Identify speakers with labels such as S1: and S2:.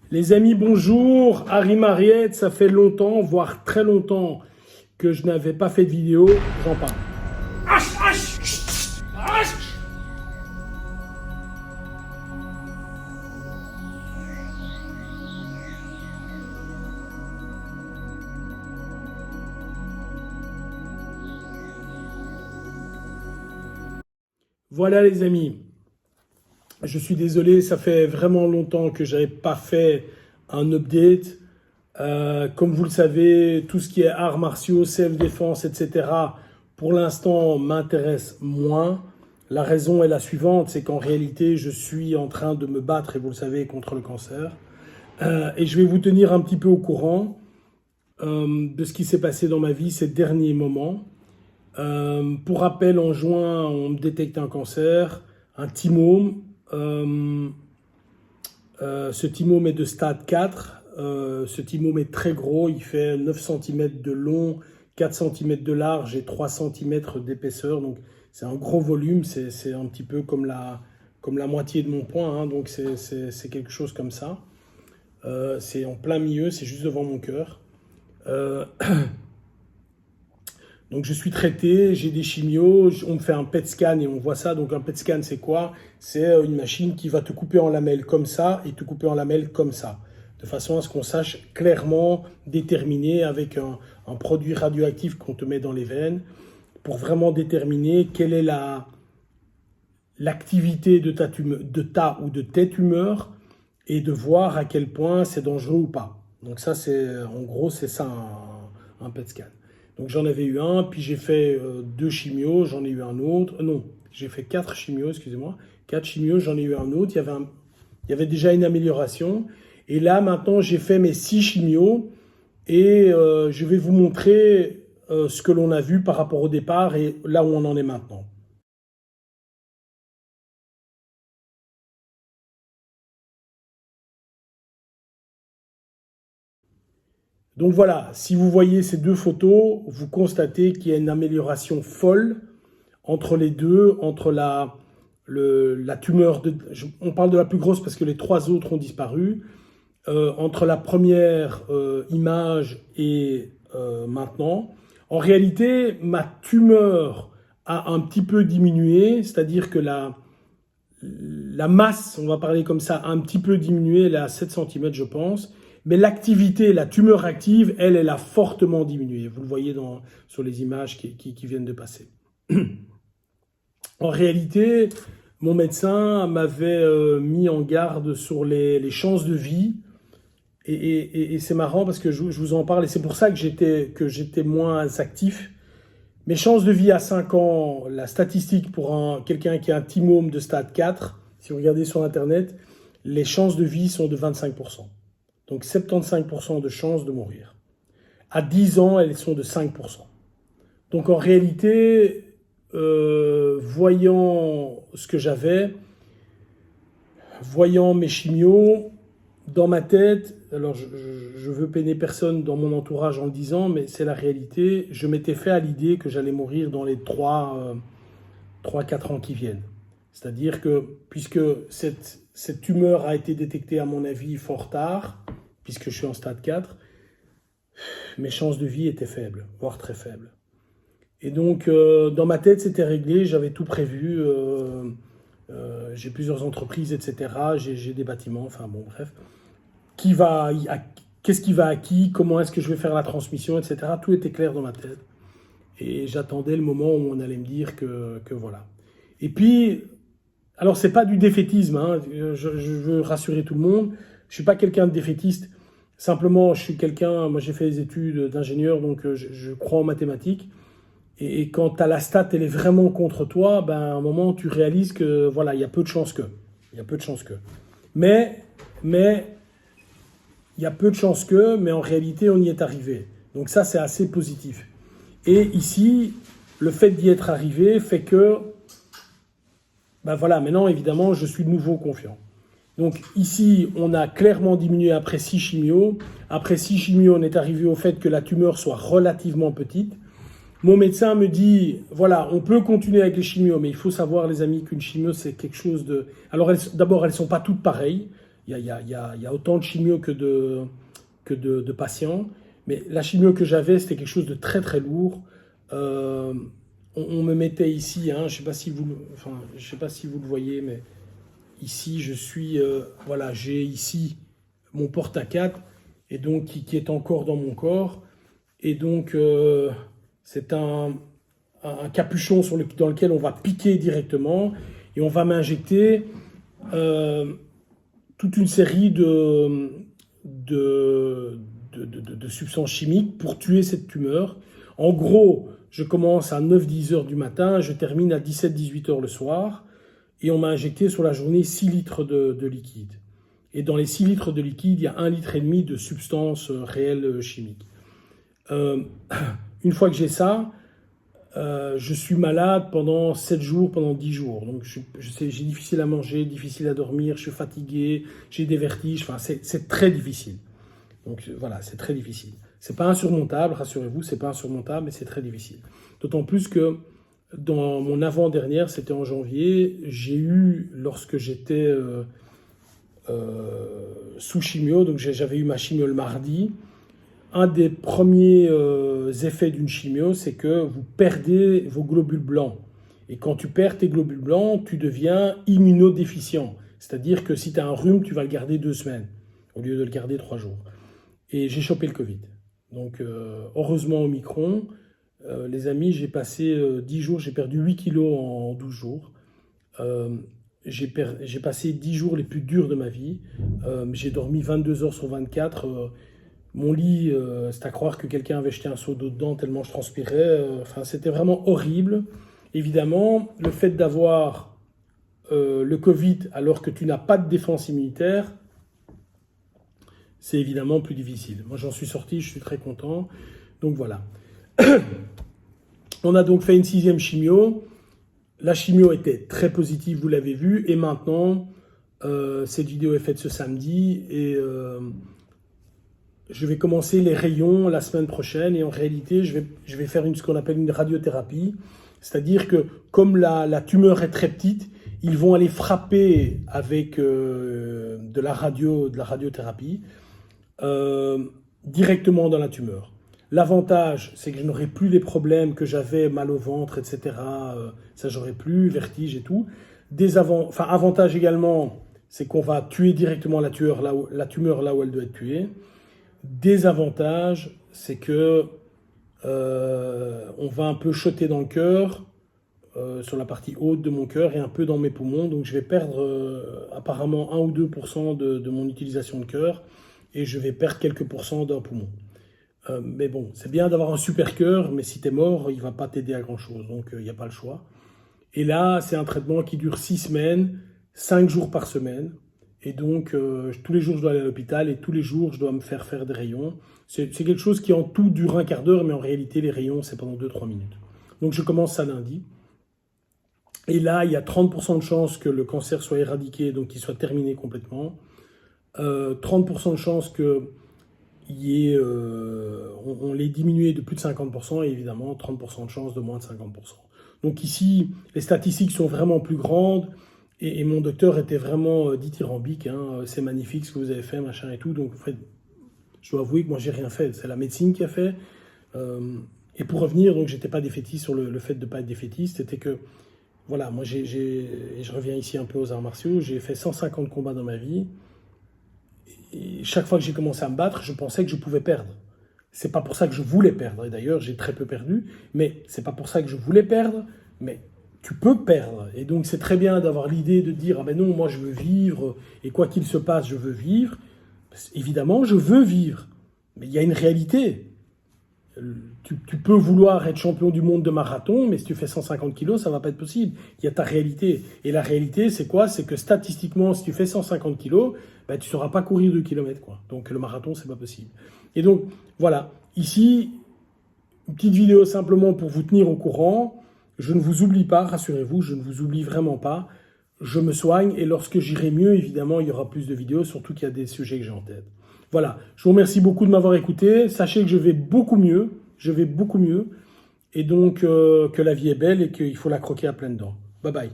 S1: Les amis, bonjour. Harry Mariette, ça fait longtemps, voire très longtemps, que je n'avais pas fait de vidéo. J'en parle. Voilà les amis. Je suis désolé, ça fait vraiment longtemps que j'avais pas fait un update. Comme vous le savez, tout ce qui est arts martiaux, self-défense, etc., pour l'instant, m'intéresse moins. La raison est la suivante, c'est qu'en réalité, je suis en train de me battre, et vous le savez, contre le cancer. Et je vais vous tenir un petit peu au courant de ce qui s'est passé dans ma vie ces derniers moments. Pour rappel, en juin, on me détecte un cancer, un thymome. Ce thymome est de stade 4. Ce thymome est très gros, il fait 9 cm de long, 4 cm de large et 3 cm d'épaisseur. Donc c'est un gros volume, c'est un petit peu comme la moitié de mon poing, hein, donc c'est quelque chose comme ça. C'est en plein milieu, c'est juste devant mon cœur. Donc je suis traité, j'ai des chimios, on me fait un PET scan et on voit ça. Donc un PET scan c'est quoi? C'est une machine qui va te couper en lamelles comme ça et te couper en lamelles comme ça. De façon à ce qu'on sache clairement déterminer avec un produit radioactif qu'on te met dans les veines pour vraiment déterminer quelle est l'activité de ta ou de tes tumeurs et de voir à quel point c'est dangereux ou pas. Donc ça c'est en gros c'est ça un PET scan. Donc j'en avais eu un, puis j'ai fait 2 chimios, j'en ai eu un autre. Non, j'ai fait 4 chimios, excusez-moi. 4 chimios, j'en ai eu un autre. Il y avait déjà une amélioration. Et là, maintenant, j'ai fait mes 6 chimios. Et je vais vous montrer ce que l'on a vu par rapport au départ et là où on en est maintenant. Donc voilà, si vous voyez ces deux photos, vous constatez qu'il y a une amélioration folle entre les deux, entre la tumeur, on parle de la plus grosse parce que les 3 autres ont disparu, entre la première image et maintenant. En réalité, ma tumeur a un petit peu diminué, c'est-à-dire que la masse, on va parler comme ça, a un petit peu diminué, elle est à 7 cm je pense, mais l'activité, la tumeur active, elle a fortement diminué. Vous le voyez sur les images qui viennent de passer. En réalité, mon médecin m'avait mis en garde sur les chances de vie. Et c'est marrant parce que je vous en parle et c'est pour ça que j'étais moins actif. Mes chances de vie à 5 ans, la statistique pour quelqu'un qui a un thymome de stade 4, si vous regardez sur Internet, les chances de vie sont de 25%. Donc 75% de chances de mourir. À 10 ans, elles sont de 5%. Donc en réalité, voyant ce que j'avais, voyant mes chimios, dans ma tête, alors je veux peiner personne dans mon entourage en le disant, mais c'est la réalité, je m'étais fait à l'idée que j'allais mourir dans les 3-4 ans qui viennent. C'est-à-dire que, puisque cette tumeur a été détectée à mon avis fort tard, puisque je suis en stade 4, mes chances de vie étaient faibles, voire très faibles. Et donc, dans ma tête, c'était réglé, j'avais tout prévu, j'ai plusieurs entreprises, etc., j'ai des bâtiments, enfin bon, bref. Qu'est-ce qui va à qui, comment est-ce que je vais faire la transmission, etc. Tout était clair dans ma tête. Et j'attendais le moment où on allait me dire que voilà. Et puis, alors c'est pas du défaitisme, hein, je veux rassurer tout le monde, je suis pas quelqu'un de défaitiste, simplement je suis quelqu'un, moi j'ai fait des études d'ingénieur, donc je crois en mathématiques. Et quand tu as la stat, elle est vraiment contre toi, ben, à un moment, tu réalises que voilà, il y a peu de chances que. Il y a peu de chances que. Mais il y a peu de chances que, mais en réalité, on y est arrivé. Donc ça, c'est assez positif. Et ici, le fait d'y être arrivé fait que, ben voilà, maintenant, évidemment, je suis de nouveau confiant. Donc ici, on a clairement diminué après 6 chimios. Après 6 chimios, on est arrivé au fait que la tumeur soit relativement petite. Mon médecin me dit, voilà, on peut continuer avec les chimios, mais il faut savoir, les amis, qu'une chimio, c'est quelque chose de... Alors, d'abord, elles ne sont pas toutes pareilles. il y a autant de chimio que de patients. Mais la chimio que j'avais, c'était quelque chose de très très lourd. On me mettait ici, hein, je ne sais pas si vous le voyez, mais ici, voilà, j'ai ici mon porte à 4 et donc qui est encore dans mon corps. Et donc, c'est un capuchon dans lequel on va piquer directement et on va m'injecter toute une série de substances chimiques pour tuer cette tumeur. En gros, je commence à 9-10 heures du matin, je termine à 17-18 heures le soir, et on m'a injecté sur la journée 6 litres de liquide. Et dans les 6 litres de liquide, il y a 1,5 litre de substances réelles chimiques. Une fois que j'ai ça, je suis malade pendant 7 jours, pendant 10 jours. Donc j'ai difficile à manger, difficile à dormir, je suis fatigué, j'ai des vertiges, enfin c'est très difficile. Donc voilà, c'est très difficile. C'est pas insurmontable, rassurez-vous, c'est pas insurmontable, mais c'est très difficile. D'autant plus que dans mon avant-dernière, c'était en janvier, j'ai eu, lorsque j'étais sous chimio, donc j'avais eu ma chimio le mardi, un des premiers effets d'une chimio, c'est que vous perdez vos globules blancs. Et quand tu perds tes globules blancs, tu deviens immunodéficient. C'est-à-dire que si tu as un rhume, tu vas le garder 2 semaines, au lieu de le garder 3 jours. Et j'ai chopé le Covid. Donc, heureusement, Omicron, les amis, j'ai passé 10 jours, j'ai perdu 8 kilos en 12 jours. J'ai passé 10 jours les plus durs de ma vie. J'ai dormi 22 heures sur 24. Mon lit, c'est à croire que quelqu'un avait jeté un seau d'eau dedans tellement je transpirais. Enfin, c'était vraiment horrible. Évidemment, le fait d'avoir le Covid alors que tu n'as pas de défense immunitaire, c'est évidemment plus difficile. Moi, j'en suis sorti, je suis très content. Donc voilà. On a donc fait une 6e chimio. La chimio était très positive, vous l'avez vu. Et maintenant, cette vidéo est faite ce samedi. Et je vais commencer les rayons la semaine prochaine. Et en réalité, je vais faire ce qu'on appelle une radiothérapie. C'est-à-dire que comme la tumeur est très petite, ils vont aller frapper avec de la radiothérapie directement dans la tumeur. L'avantage, c'est que je n'aurai plus les problèmes que j'avais, mal au ventre, etc. Ça, j'aurai plus, vertige et tout. Avantage également, c'est qu'on va tuer directement la tumeur là où elle doit être tuée. Désavantage, c'est que on va un peu shotter dans le cœur, sur la partie haute de mon cœur et un peu dans mes poumons. Donc je vais perdre apparemment 1 ou 2% de mon utilisation de cœur et je vais perdre quelques pourcents d'un poumon. Mais bon, c'est bien d'avoir un super cœur, mais si tu es mort, il ne va pas t'aider à grand-chose. Donc il n'y a pas le choix. Et là, c'est un traitement qui dure 6 semaines, 5 jours par semaine. Et donc, tous les jours, je dois aller à l'hôpital et tous les jours, je dois me faire des rayons. C'est quelque chose qui en tout dure un quart d'heure, mais en réalité, les rayons, c'est pendant 2-3 minutes. Donc, je commence ça lundi. Et là, il y a 30% de chances que le cancer soit éradiqué, donc qu'il soit terminé complètement. 30% de chances qu'on l'ait diminué de plus de 50% et évidemment 30% de chances de moins de 50%. Donc ici, les statistiques sont vraiment plus grandes. Et mon docteur était vraiment dithyrambique, hein, c'est magnifique ce que vous avez fait, machin et tout. Donc, en fait, je dois avouer que moi, j'ai rien fait. C'est la médecine qui a fait. Et pour revenir, donc, j'étais pas défaitiste sur le fait de ne pas être défaitiste. C'était que, voilà, moi, et je reviens ici un peu aux arts martiaux, j'ai fait 150 combats dans ma vie. Et chaque fois que j'ai commencé à me battre, je pensais que je pouvais perdre. C'est pas pour ça que je voulais perdre. Et d'ailleurs, j'ai très peu perdu. Mais c'est pas pour ça que je voulais perdre. Mais tu peux perdre. Et donc, c'est très bien d'avoir l'idée de dire « Ah ben non, moi, je veux vivre, et quoi qu'il se passe, je veux vivre. » Évidemment, je veux vivre. Mais il y a une réalité. Tu peux vouloir être champion du monde de marathon, mais si tu fais 150 kilos, ça ne va pas être possible. Il y a ta réalité. Et la réalité, c'est quoi? C'est que statistiquement, si tu fais 150 kilos, ben, tu ne sauras pas courir 2 km, quoi. Donc, le marathon, ce n'est pas possible. Et donc, voilà. Ici, une petite vidéo simplement pour vous tenir au courant. Je ne vous oublie pas, rassurez-vous, je ne vous oublie vraiment pas. Je me soigne et lorsque j'irai mieux, évidemment, il y aura plus de vidéos, surtout qu'il y a des sujets que j'ai en tête. Voilà, je vous remercie beaucoup de m'avoir écouté. Sachez que je vais beaucoup mieux, et donc que la vie est belle et qu'il faut la croquer à pleines dents. Bye bye.